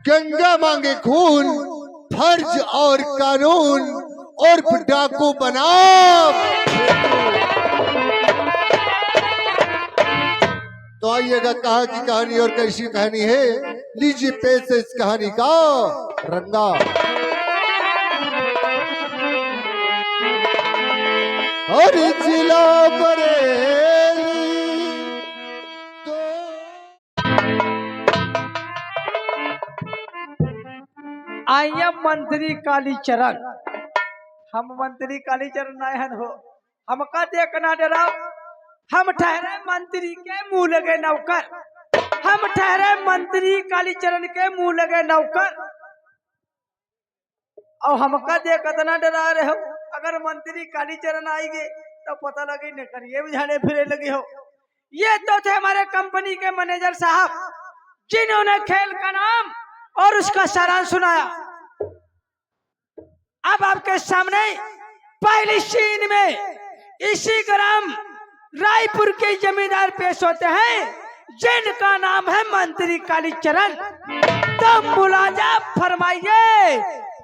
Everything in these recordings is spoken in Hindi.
गंगा मांगे खून, फर्ज और कानून, और डाकू बनाम। तो आइएगा कहाँ की कहानी और कैसी कहानी है, लीजिए पेश है इस कहानी का रंगा। और जिला बरेली तो आइए मंत्री कालीचरण। हम मंत्री कालीचरण आयन हो, हमका देखना डरा। हम ठहरे मंत्री के मुंह लगे नौकर, हम ठहरे मंत्री कालीचरण के मुंह लगे नौकर। और हमका देखत ना डरा रहे हो, अगर मंत्री कालीचरण आएंगे तो पता लगे न करिए बुझाने फिरे लगे हो। ये तो थे हमारे कंपनी के मैनेजर साहब, जिन्होंने खेल का नाम और उसका सारांश सुनाया। अब आपके सामने पहली सीन में इसी ग्राम रायपुर के जमींदार पेश होते हैं, जिनका नाम है मंत्री कालीचरण। तो मुलाजा फरमाइए,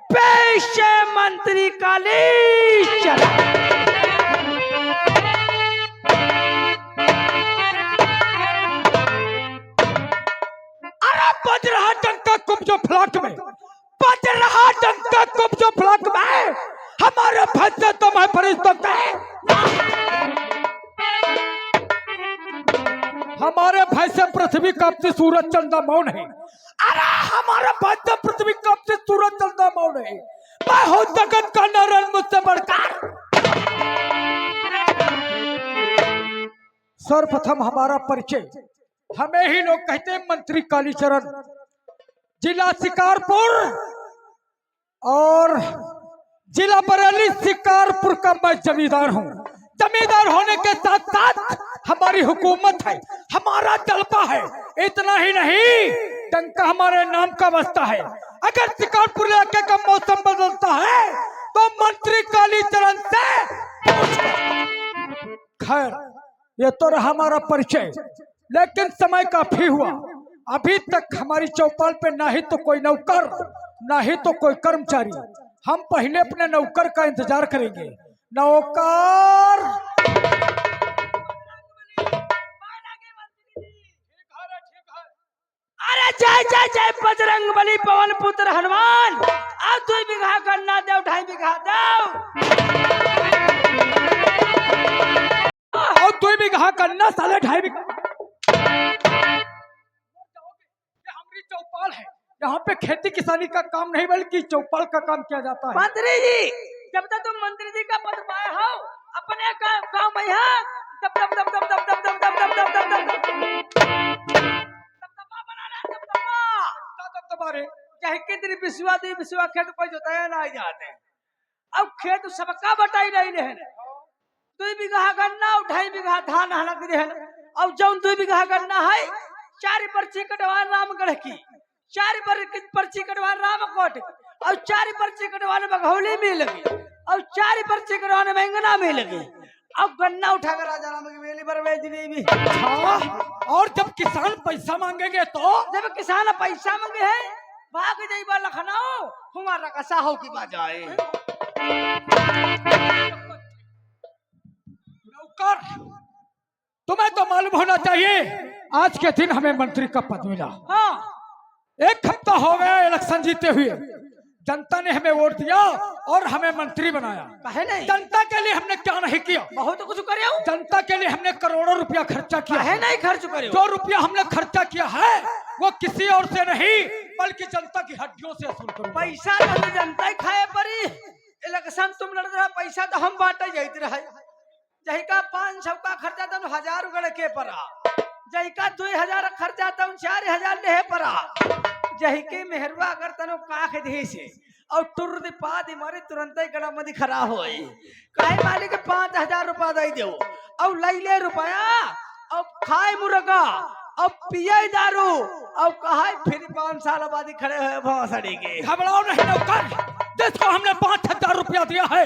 पेश है मंत्री कालीचरण। अरे बज रहा डंका कुब्जो फ्लैट में, बज रहा डंका कुब्जो फ्लैट में, हमारे भज्जे तुम्हें फरिश्तों के, हमारे भाई से पृथ्वी कांपती सूरज चंदा मौन है। अरे हमारे भाई से पृथ्वी कांपती सूरज चंदा मौन है। मैं हूँ जगत का नारायण, मुझसे बढ़कर। सर्वप्रथम हमारा परिचय, हमें ही लोग कहते हैं मंत्री कालीचरण, जिला शिकारपुर और जिला बरेली शिकारपुर का मैं जमींदार हूँ। जमींदार होने के साथ साथ हमारी हुकूमत है, हमारा जलपा है। इतना ही नहीं, डंका हमारे नाम का बसता है। अगर शिकारपुर इलाके का मौसम बदलता है तो मंत्री कालीचरण से खैर, ये तो रहा हमारा परिचय। लेकिन समय काफी हुआ, अभी तक हमारी चौपाल पे ना ही तो कोई नौकर ना ही तो कोई कर्मचारी। हम पहले अपने नौकर का इंतजार करेंगे। नौकर, अरे जय जय जय बजरंग बली पवन पुत्र हनुमान। अब 2 बीघा गन्ना दो, 2.5 बीघा दो। और 2 बीघा गन्ना, साले 2.5 बीघा। हमारी चौपाल है, यहाँ पे खेती किसानी का काम नहीं बल्कि चौपाल का काम किया जाता है। मंत्री जी, जब तक तुम मंत्री जी का पद पाए हो, अपने काम में यहाँ दब दब दब दब दब दब दब दब दब दब दब दबदबा बना ले, दबदबा। चाहे कितनी बिस्वा दी बिस्वा खेत कोई जोताया ना जाते हैं। अब खेत सबका बटाई नहीं रहे, 2 बीघा गन्ना और 2.5 बीघा धान हलक रहे। अब जौन 2 बीघा गन्ना है, 4 पर्ची कटवा रामगढ़ की, 4 पर्ची कटवा रामकोट, और 4 पर्ची कटवाने बघौली में लगी, और 4 पर्ची कटवाने मैंगना में लगी। अब गन्ना उठाकर राजा राम की बेली पर बेच दी। और जब किसान पैसा मांगेंगे तो, जब किसान पैसा मांगे है, भाग जाइबा लखनऊ, हमारा कसा हो की बाजाए। नौकर, तुम्हें तो मालूम होना चाहिए आज के दिन हमें मंत्री का पद मिला। हाँ, 1 हफ्ता हो गया इलेक्शन जीते हुए, जनता ने हमें वोट दिया और हमें मंत्री बनाया। कहे नहीं, जनता के लिए हमने क्या नहीं किया? बहुत कुछ करे हो। जनता के लिए हमने करोड़ों रुपया खर्चा किया कहे नहीं खर्च करे हो। जो रुपया हमने खर्चा किया है वो किसी और से नहीं बल्कि जनता की हड्डियों से वसूल करूं। पैसा तो जनता ही खाए पड़ी। इलेक्शन तुम लड़ रहा, पैसा तो हम बांटे जाते रहे। जही का 500 का खर्चा तो 1000 गड़ के पड़ा, जही का 2000 खर्चा तो 4000 ले पड़ा, जही के मेहरवा अगर तनो काख दी से और टुर दी पा दी मारे तुरंत ही गड़ा मदी खरा होए। काहे मालिक 5000 रुपया दे दो और लैले रुपया और खाए मुर्गा और पिए दारू और कहा फिर 5 साल बाद खड़े हुए भौसड़ी के। घबराओ नहीं नौकर, जिसको हमने 5000 रुपया दिया है,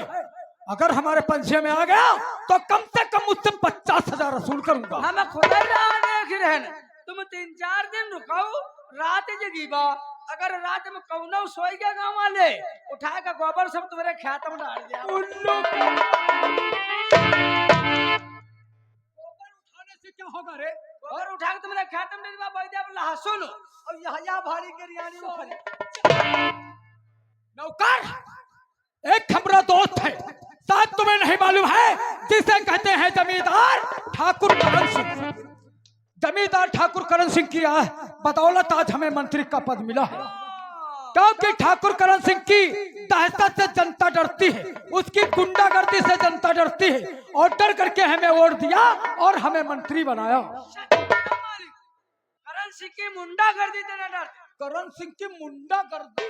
अगर हमारे पंचे में आ गया तो कम से कम मुझसे 50,000 वसूल करूंगा। हम खुद ही रहा देख रहे, तुम 3-4 दिन रुको, रात जगीबा अगर रात में कौनो सोई गया गाँव वाले उठा के गोबर सब तुम्हारे खेत में डाल दिया। उल्लू गोबर उठाने से क्या होगा रे? गोबर उठा के तुम्हारे खेत में डाल दिया, बैठा लहसुन और यहाँ भारी के रियानी में खड़ी। नौकर, एक हमारा दोस्त है, शायद तुम्हें नहीं मालूम है, जिसे कहते हैं जमींदार ठाकुर करण सिंह। जमींदार ठाकुर करण सिंह की बदौलत आज हमें मंत्री का पद मिला है, क्योंकि ठाकुर करण सिंह की दहशत से जनता डरती है, उसकी गुंडागर्दी से जनता डरती है, और डर करके हमें वोट दिया और हमें मंत्री बनाया। करण सिंह की मुंडा कर दी तेरा डर। करण सिंह की मुंडागर्दी,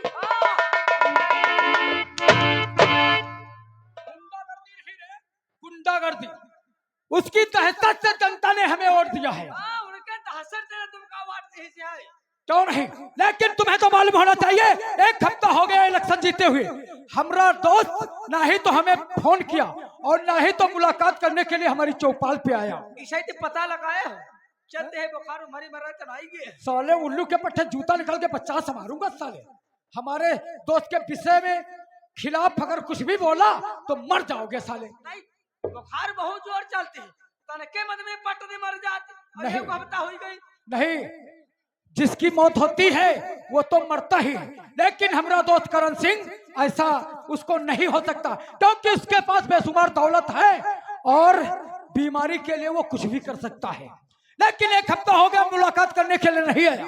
गुंडागर्दी, उसकी दहशत से जनता ने हमें वोट दिया है। उनके दहशत से तुमका वोट नहीं से है। क्यों नहीं, लेकिन तुम्हें तो मालूम होना चाहिए, एक हफ्ता हो गया इलेक्शन जीते हुए, हमारा दोस्त ना ही तो हमें फोन किया और ना ही तो मुलाकात करने के लिए हमारी चौपाल पे आया। इसे तो पता लगाए हो चलते हैं बुखार मरी मरा तो नहीं गए। साले उल्लू के पट्टे जूता निकाल के 50 मारूंगा साले। हमारे दोस्त के विषय में खिलाफ अगर कुछ भी बोला तो मर जाओगे साले। नहीं, बुखार बहुत जोर चलते हैं, तनके मत में पटने मर जाते। नहीं, एक हफ्ता हो गई। नहीं, जिसकी मौत होती है वो तो मरता ही है, लेकिन हमारा दोस्त करण सिंह ऐसा उसको नहीं हो सकता, क्योंकि उसके पास बेशुमार दौलत है और बीमारी के लिए वो कुछ भी कर सकता है। लेकिन एक हफ्ता हो गया मुलाकात करने के लिए नहीं आया।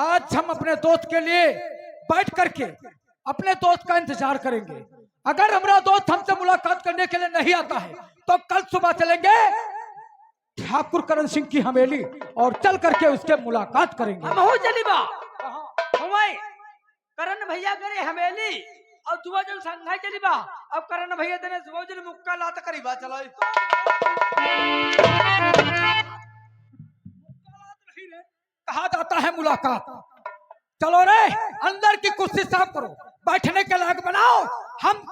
आज हम अपने दोस्त के लिए बैठ करके अपने दोस्त का इंतजार करेंगे। अगर हमारा दोस्त हमसे मुलाकात करने के लिए नहीं आता है तो कल सुबह चलेंगे ठाकुर करण सिंह की हवेली और चल करके उसके मुलाकात करेंगे। हम हो चली बा हमारे करण भैया करे हवेली और दुआ जन संघाई चली बा। अब करण भैया तेने दुआ जन मुक्का लात करीबा चलो। कहा जाता है मुलाकात। चलो रे, अंदर की कुर्सी साफ करो, बैठने के लायक बनाओ, हम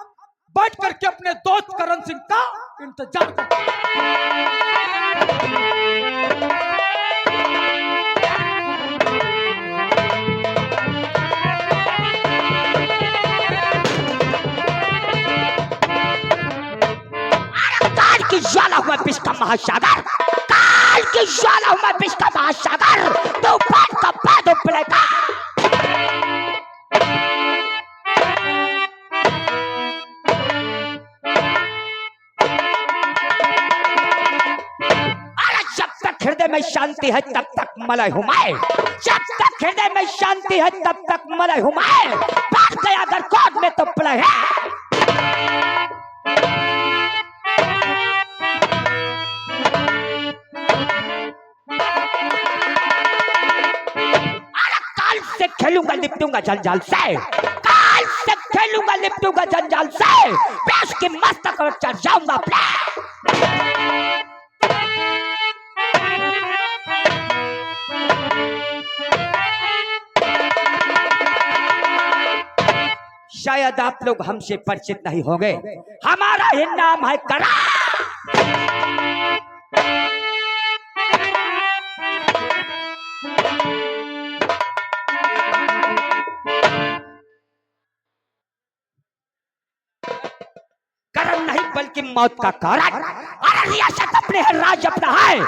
बैठ करके अपने दोस्त करण सिंह का इंतजार करते हैं। काल की ज्वाला हुआ विश्व का महासागर, काल की ज्वाला हुआ विश्व का महासागर, तो बात का बाद उपलेगा। जब तक हृदय में शांति है तब तक मलय हूं मैं, जब तक हृदय में शांति है तब तक मलय हूं मैं। बात गया अगर कोड में तो प्रलय है। से खेलूंगा लिपटूंगा जंजाल से, काल से खेलूंगा लिपटूंगा जंजाल से, पेश के मस्तक और चढ़ जाऊंगा अपने। शायद आप लोग हमसे परिचित नहीं होंगे, हमारा ही नाम है करण। नहीं बल्कि मौत का कारण। अरे रियासत अपने है, राज अपना है,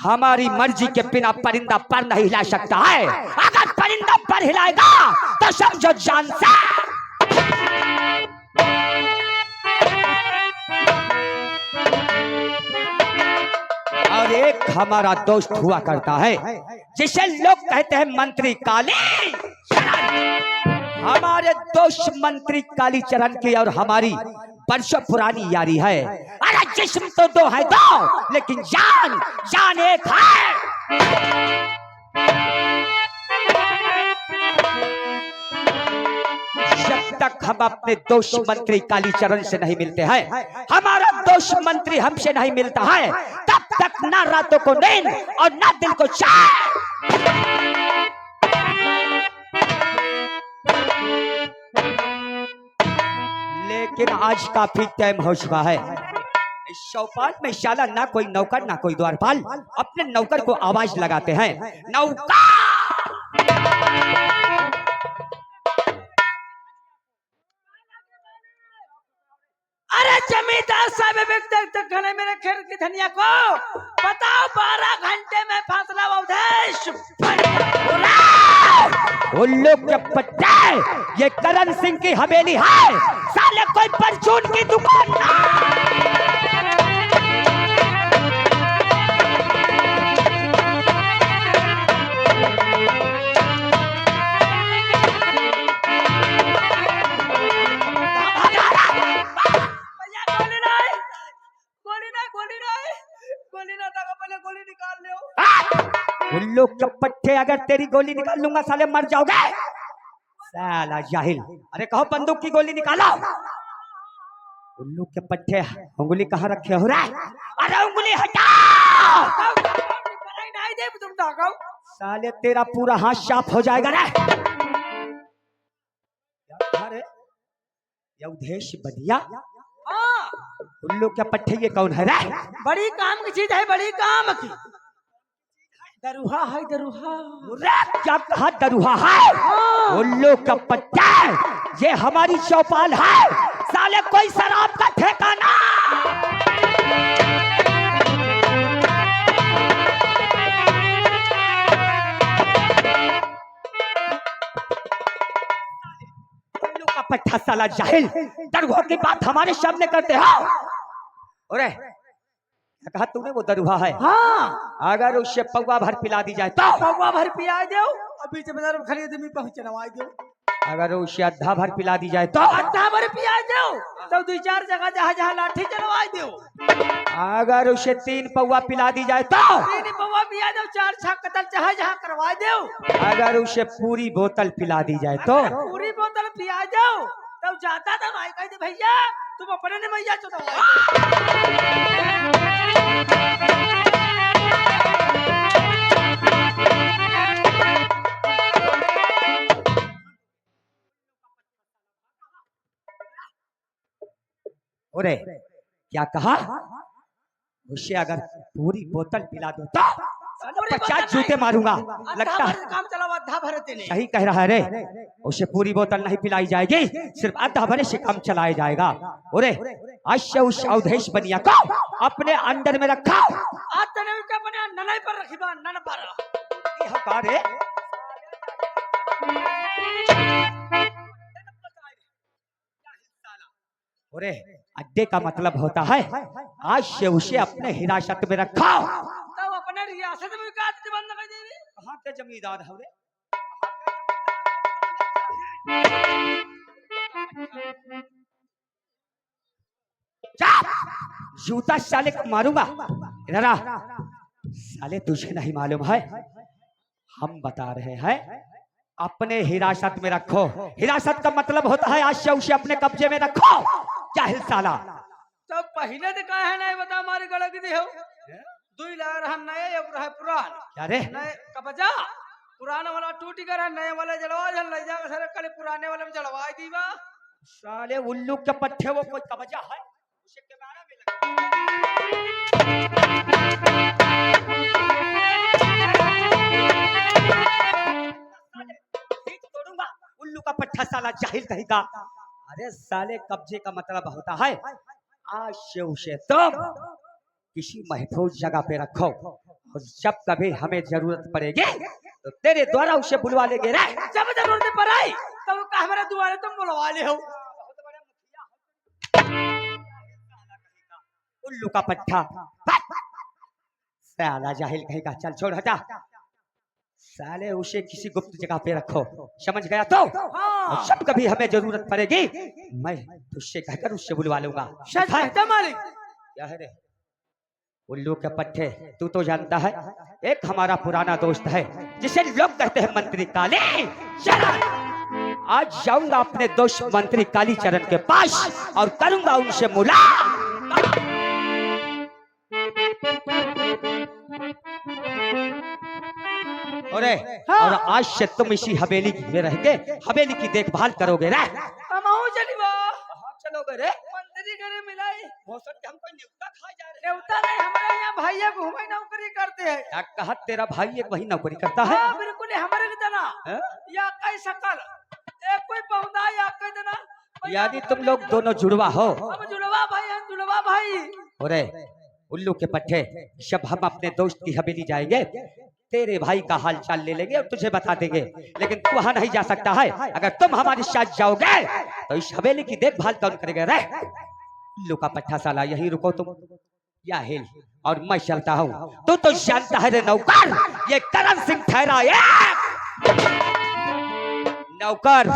हमारी मर्जी के बिना परिंदा पर नहीं हिला सकता है। अगर परिंदा पर हिलाएगा तो समझो जान से। और एक हमारा दोस्त हुआ करता है जिसे लोग कहते हैं मंत्री काली। हमारे दोस्त मंत्री कालीचरण की और हमारी वर्षों पुरानी यारी है। अरे जिस्म तो दो है दो, लेकिन जान जान एक है। जब तक हम अपने दोस्त मंत्री कालीचरण से नहीं मिलते हैं, हमारा दोस्त मंत्री हमसे नहीं मिलता है, तब तक ना रातों को नींद और ना दिल को चैन। लेकिन आज काफी टाइम हो चुका है। इस चौपाल में शाला ना कोई नौकर ना कोई द्वारपाल। अपने नौकर को आवाज लगाते हैं, नौकर जमींदार साहब तक घने मेरे खेत की धनिया को बताओ 12 घंटे में फासला अवधेश उल्लू के पट्टे, ये करण सिंह की हवेली है, साले कोई परचून की दुकान ना। भैया गोली नहीं, गोली नहीं, गोली नहीं, गोली ना था, पहले गोली निकाल ले। उल्लू के पट्टे, अगर तेरी गोली निकाल लूंगा साले मर जाओगे साला जाहिल। अरे कहो बंदूक की गोली निकालो। उल्लू के पट्टे, उंगली कहाँ रखे हो रे? अरे उंगली हटाओ। नहीं दे तुम दागाओ साले तेरा पूरा हाथ साफ हो जाएगा रे। ये अवधेश बदिया, हाँ उल्लू के पट्टे, ये कौन है रे? बड़ी काम की चीज है, बड़ी काम की। दरुहा है, दरुहा। क्या कहा दरुहा है? उल्लू का पट्टा, ये हमारी चौपाल है, साले कोई शराब का ठिकाना। उल्लू का पट्टा साला जाहिल, दरुहा की बात हमारे सामने करते हो। अरे क्या कहा तूने? वो दरुहा है। हाँ अगर उसे पौवा भर पिला दी जाए तो? पौवा भर पिया दो, अभी जमींदार खरीद में पहुंचवा दो। अगर उसे अद्धा भर पिला दी जाए तो? अद्धा भर पिया दो, तो 2-4 जगह जहाँ जहाँ लाठी चलवा दो। अगर उसे 3 पौवा पिला दी जाए तो? 3 पौवा पिया दो, 4 छक कतल जहाँ जहाँ करवा दो। अगर उसे पूरी बोतल पिला दी जाए तो? पूरी बोतल पिया दो, तब जाता था भाई कह दे भैया तुम अपने ने मैया चुनाव। अरे क्या कहा? उसे अगर पूरी बोतल पिला दो तो? 50 जूते मारूंगा। लगता है काम चलाओ, अद्धा भरते नहीं। सही कह रहा है रे। उसे पूरी बोतल नहीं पिलाई जाएगी, सिर्फ आधा भरे से काम चलाया जाएगा। अरे आज से उस अवधेश बनिया को अपने अंडर में रखा। आज तने के अपने ननई पर रखी बा, नन पर। ये हकार है। अरे अड्डे का मतलब होता है आज से उसे अपने हिरासत में रखा। तब अपने रियासत में काट के बंद कर देवी। कहाँ के जमींदार हो रे? जूता साले को मारूंगा। इधर आ। साले तुझे नहीं मालूम है, हम बता रहे हैं अपने हिरासत में रखो। हिरासत का मतलब होता है आज से उसे अपने कब्जे में रखो। जाहिल साला। तो पहले तो कहा है नहीं बता हमारी गलती दी हो। 2 लाख रहा नए, एक रहा पुरान। क्या रे? नए कबजा पुराना वाला टूटी कर नए वाले जलवा जल ले जाकर सारे कल पुराने वाले में जलवा दीवा। साले उल्लू के पट्टे, वो कोई कब्जा है? उसे के बारे में तोड़ूंगा। उल्लू का पट्टा साला जाहिल कहेगा। अरे साले कब्जे का मतलब होता है आज से उसे तुम किसी महफूज जगह पे रखो, और जब कभी हमें जरूरत पड़ेगी तो तेरे द्वारा उसे बुलवा लेंगे रे। जब जरूरत पर आई तब कहा हमारे दुआरे तुम बुलवा ले हो। उल्लू का पट्टा साला जाहिल कहेगा। चल छोड़, हटा। साले उसे किसी गुप्त जगह पे रखो, समझ गया तो? और जब कभी हमें जरूरत पड़ेगी मैं तुझसे कहकर उससे बुलवा लूंगा। सच कहता मालिक। क्या है रे? उल्लू के पट्टे, तू तो जानता है एक हमारा पुराना दोस्त है जिसे लोग कहते हैं मंत्री काली चरण। आज जाऊंगा अपने दोस्त मंत्री काली चरण के पास और करूंगा उनसे मुलाकात। अरे और आज से तुम इसी हवेली में रह के हवेली की देखभाल करोगे रे। चलिए चलोगे रे? मंत्री घरे मिलाई हो सकते हम कोई न्योता खा जा रहे। न्योता नहीं, हमारे यहाँ भैया घूमे नौकरी करते हैं। क्या कहा? तेरा भाई एक वही नौकरी करता है? हाँ, बिल्कुल हमारे की तना या कई सकल एक कोई पौधा या कई तना। यानी तुम लोग दोनों जुड़वा हो? अब जुड़वा भाई हम बा भाई। अरे उल्लू के पट्टे, जब हम अपने दोस्त की हवेली जाएंगे तेरे भाई का हाल चाल ले लेंगे और तुझे बता देंगे, लेकिन तू वहां नहीं जा सकता है। अगर तुम हमारे साथ जाओगे तो इस हवेली की देखभाल कौन करेगा रे? उल्लू का पट्टा साला, यहीं रुको तुम या हिल और मैं चलता हूँ। तू तो जानता है रे नौकर, ये करण सिंह ठहरा है नौकर।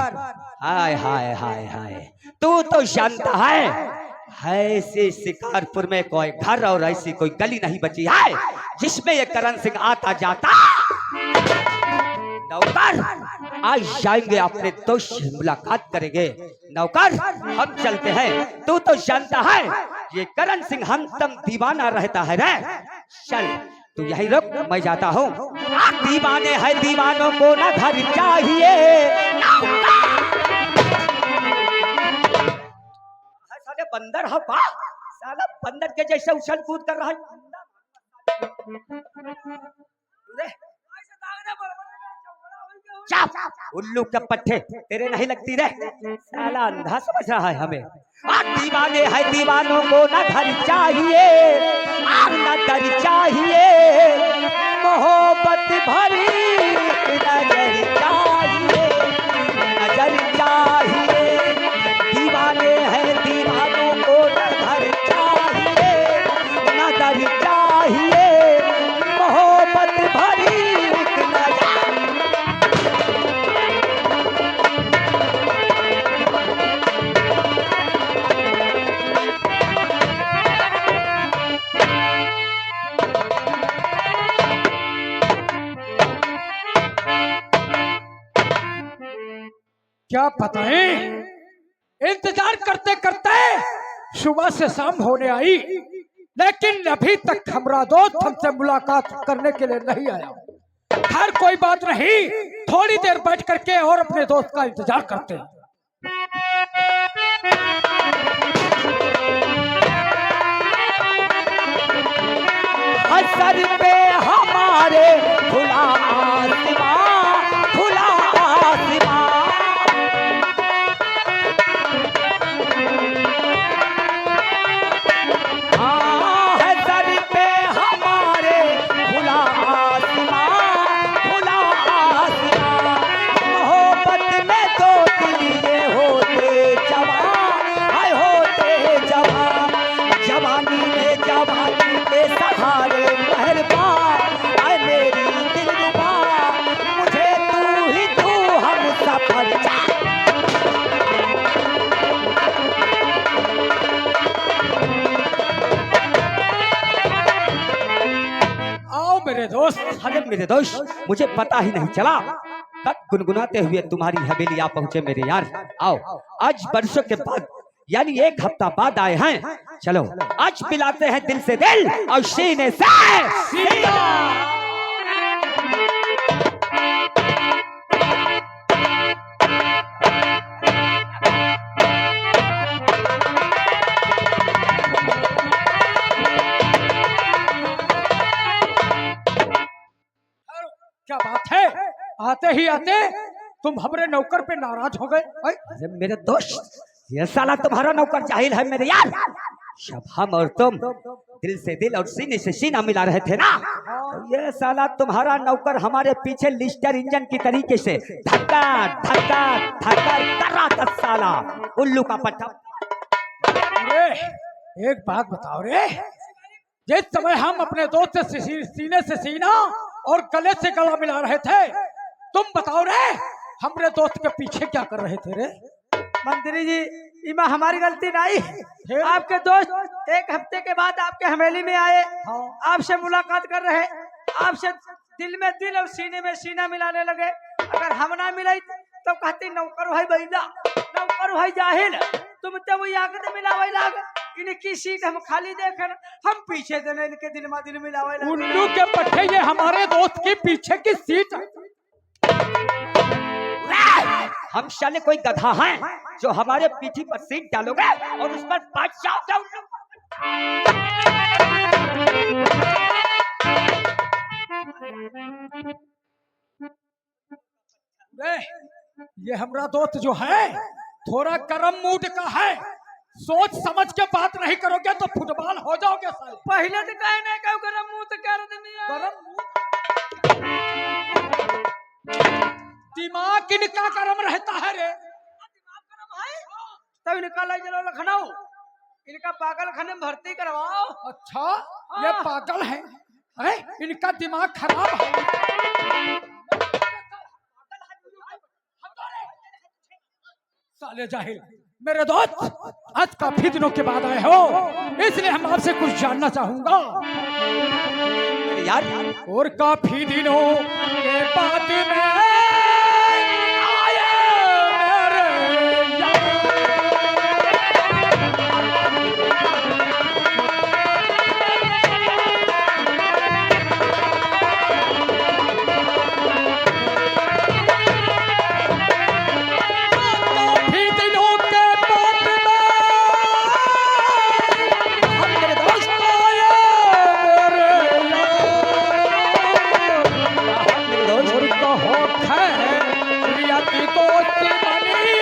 हाय हाय हाय हाय, तू तो जानता है ऐसे शिकारपुर में कोई घर और ऐसी कोई गली नहीं बची है जिसमें ये करण सिंह आता जाता। नौकर आज जाएंगे अपने दोस्त से मुलाकात करेंगे। नौकर हम चलते हैं। तू तो जानता है ये करण सिंह हम तम दीवाना रहता है रे। चल तू यही रुक, मैं जाता हूँ। दीवाने हैं दीवानों को ना घर चाहिए। साले बंदर है बा, साला बंदर के जैसे उछल कूद कर रहा है। चाप उल्लू के पट्टे, तेरे नहीं लगती रे, साला अंधा समझ रहा है हमें। दीवाने हैं दीवानों को ना घर चाहिए ना दर चाहिए, मोहब्बत भरी नजर चाहिए, नजर चाहिए। दीवाने हैं दीवानों को ना घर चाहिए ना दर चाहिए, मोहब्बत भरी नजर। क्या पता है, इंतजार करते करते सुबह से शाम होने आई, लेकिन अभी तक हमारा दोस्त हमसे मुलाकात करने के लिए नहीं आया। खैर कोई बात नहीं, थोड़ी देर बैठ करके और अपने दोस्त का इंतजार करते हैं। असर पे हमारे खुला आसमां, खुला आसमां। हाँ असर पे हमारे खुला आसमां, खुला आसमां। मोहब्बत में दो दिल ये होते जवान, हाय होते जवान। जवानी में जवानी के सहारे मेहरबान, आए मेरी दिलरुबा, मुझे तू ही तू हम सफर। आओ मेरे दोस्त। अरे मेरे दोस्त, मुझे पता ही नहीं चला कब गुनगुनाते हुए तुम्हारी हवेली आ पहुंचे मेरे यार। आओ आज बरसों के बाद यानी एक हफ्ता बाद आए हैं। चलो आज मिलाते हैं दिल से दिल और सीने से सीना। क्या बात है, आते ही आते तुम हमारे नौकर पे नाराज हो गए। अरे मेरे दोस्त, ये साला तुम्हारा नौकर जाहिल है मेरे यार। जब हम और तुम दिल से दिल और सीने से सीना मिला रहे थे ना, तो ये साला तुम्हारा नौकर हमारे पीछे लिस्टर इंजन की तरीके से धक्का धक्का धक्का कर रहा था साला उल्लू का पट्टा। अरे एक बात बताओ रे, जिस समय हम अपने दोस्त से सीने से सीना और गले से गला मिला रहे थे, तुम बताओ रे हमरे दोस्त के पीछे क्या कर रहे थे रे? मंत्री जी, इमा हमारी गलती नहीं। आपके दोस्त एक हफ्ते के बाद आपके हवेली में आए, आपसे मुलाकात कर रहे, आपसे दिल में दिल और सीने में सीना मिलाने लगे। अगर हम ना मिलाई तो कहती नौकर भाई बैला, नौकर भाई जाहिल, तुम तो वही आगे मिलावे लाग। इनकी सीट हम खाली देखे, हम पीछे देने इनके दिल में दिल मिलावे लाग। उल्लू के पट्टे, ये हमारे दोस्त की पीछे की सीट है। हम साले कोई गधा हैं जो हमारे पीठी पर सीट डालोगे और उस पर बैठ जाओगे उल्लू। ये हमारा दोस्त जो है थोड़ा करम मूड का है, सोच समझ के बात नहीं करोगे तो फुटबॉल हो जाओगे साले। पहले तो कहे नहीं कहू गरम मुंह तो कर देनी है। गरम दिमाग इनका गरम रहता है रे। तब निकाला चलो लखनऊ, इनका पागल खाने में भर्ती करवाओ। अच्छा ये पागल है, इनका दिमाग खराब है। साले जाहिल मेरे दोस्त, आज काफी दिनों के बाद आए हो, इसलिए हम आपसे कुछ जानना चाहूंगा यार। और काफी दिनों के बाद में आए मेरे यार। काफी दिनों के बाद में हम मेरे दोस्त आए मेरे यार। मेरे दोस्त और कहो खैरियत दोस्ती बनी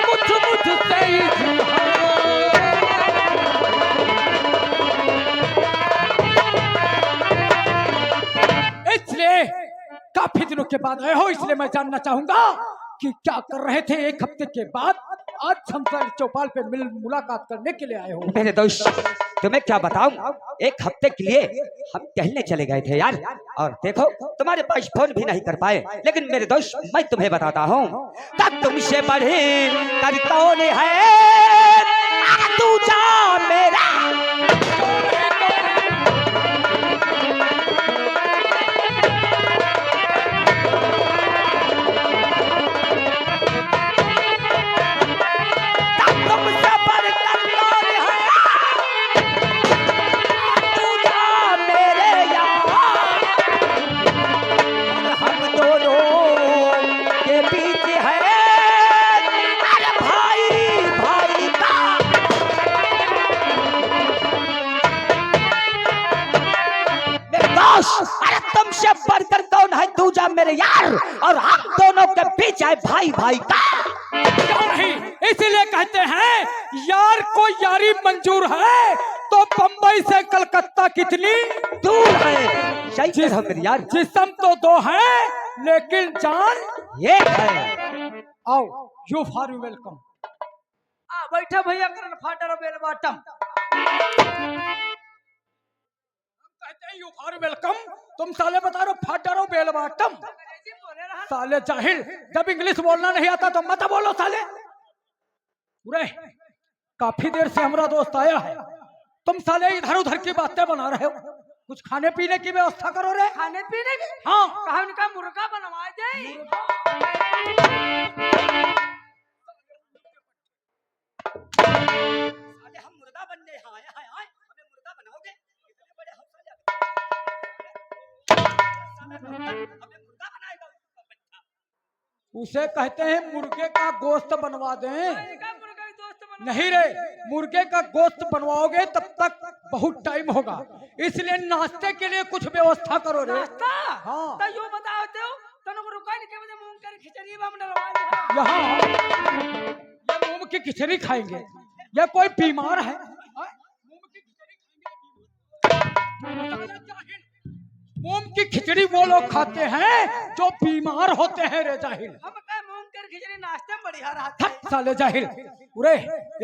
मुझसे ही जुड़ा। इसलिए काफी दिनों के बाद आए हो, इसलिए मैं जानना चाहूंगा कि क्या कर रहे थे एक हफ्ते के बाद आज हमसे चौपाल पे मुलाकात करने के लिए आए हो। मेरे दोस्त तुम्हें क्या बताऊं, एक हफ्ते के लिए हम टहलने चले गए थे यार। और देखो तुम्हारे पास फोन भी नहीं कर पाए, लेकिन मेरे दोस्त मैं तुम्हें बताता हूँ, तुमसे बढ़े कर कौन है तू जा मेरा। तुमसे बढ़कर कौन है तू जा मेरे यार। और हम दोनों के बीच है अरे भाई भाई का। मेरे दोस्त अरे तुमसे बढ़कर कौन है तू जा मेरे यार, और हम दोनों के बीच है भाई भाई का। क्यों नहीं, इसीलिए कहते हैं यार को यारी मंजूर है तो बंबई से कलकत्ता कितनी दूर है। सही कह रहे हो मेरे यार, जिस्म तो दो है लेकिन जान एक है। आओ यू फॉर वेलकम। आ बैठा भैया करन फाटर बेल बाटम। कहते हैं यू फॉर वेलकम, तुम साले बता रहे हो फाटरो बेल बाटम। अंग्रेजी बोले रहा। साले जाहिल, जब इंग्लिश बोलना नहीं आता तो मत बोलो साले। पूरे काफी देर से हमारा दोस्त आया है, तुम साले इधर उधर की बातें बना रहे हो। कुछ खाने पीने की व्यवस्था करो रे। खाने पीने की हाँ कहा उनका मुर्गा बनवा दे। साले हम मुर्गा बनने आए हैं, हमें मुर्गा बनाओगे? इतने बड़े हौसले हमें मुर्गा बनाएगा बच्चा। उसे कहते हैं मुर्गे का गोश्त बनवा दें। इनका मुर्गा की दोस्त बना। नहीं रे, मुर्गे का गोश्त बनवाओगे तब तक बहुत टाइम होगा, इसलिए नाश्ते के लिए कुछ व्यवस्था करो रे। नाश्ता हाँ। तो यो बताओ तो तनु रुका नहीं के बजे मूंग कर खिचड़ी बम डलवा दे। यहाँ ये मूंग की खिचड़ी खाएंगे, ये कोई बीमार है? मूंग की खिचड़ी खाएंगे? मूंग की खिचड़ी वो लोग खाते हैं जो बीमार होते हैं रे जाहिल। हम कहे मूंग कर खिचड़ी नाश्ते में बढ़िया रहता है। साले जाहिल, पूरे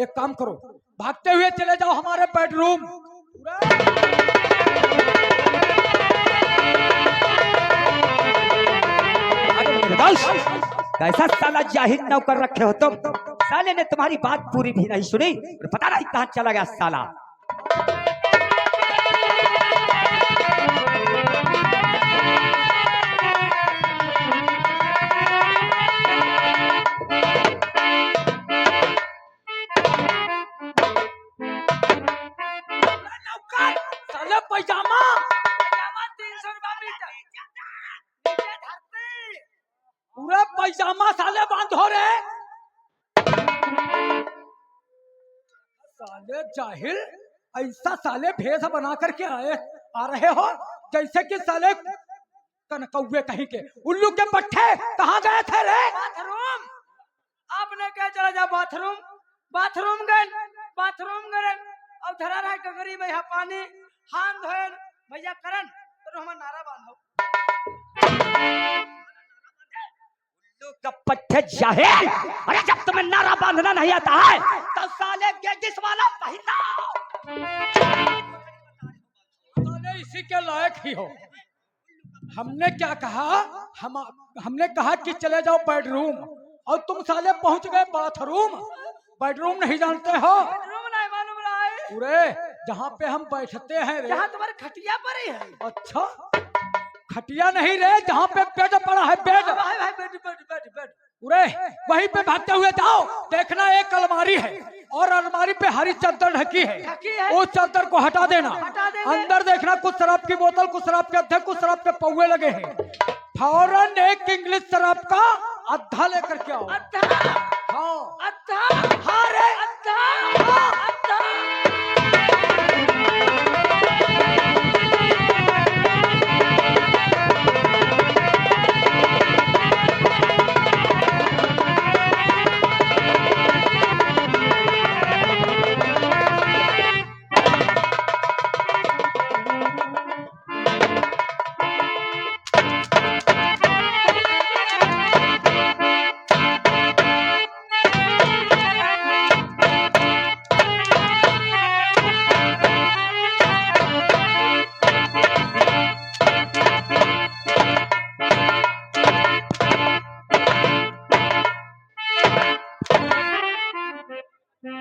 एक काम करो, भागते हुए चले जाओ हमारे बेडरूम। कैसा साला जाहिल नौकर रखे हो तुम। साले ने तुम्हारी बात पूरी भी नहीं सुनी और पता नहीं कहाँ चला गया साला। साले पैजामा पैजामा 300 रुपया मीटर। नीचे धरती। पूरा पैजामा साले बांधो रे। साले जाहिल, ऐसा साले भेष बना करके आ रहे हो जैसे कि साले कनकौवे कहीं के उल्लू के पट्टे। कहाँ गए थे रे? बाथरूम। आपने क्या चला जा बाथरूम? बाथरूम गए। बाथरूम गए और धरा रहा गगरी में यहाँ पानी हाथ धोए भैया करन तो हम नारा बांधो उल्लू का पट्टे जाहिल। अरे जब तुम्हें नारा बांधना नहीं आता है तो साले गेटिस वाला पहना। साले इसी के लायक ही हो। हमने क्या कहा, हमने कहा कि चले जाओ बेडरूम और तुम साले पहुंच गए बाथरूम। बेडरूम नहीं जानते हो? बेडरूम नहीं मालूम रहा है पूरे जहाँ पे हम बैठते हैं रे। जहाँ तुम्हारे खटिया पर ही है। अच्छा खटिया नहीं रे, जहाँ पे बेड पड़ा है बेड। भाई भाई बेड बेड बेड बेड पूरे वहीं पे भागते हुए जाओ। देखना एक अलमारी है और अलमारी पे हरी चादर ढकी है। उस चादर को हटा देना। अंदर देखना कुछ शराब की बोतल, कुछ शराब के अद्धे, कुछ शराब के पौवे लगे हैं। फौरन एक इंग्लिश शराब का अद्धा लेकर के आओ। हाँ हाँ रे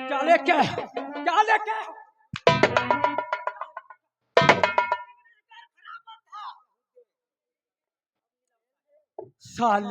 क्या लेके साले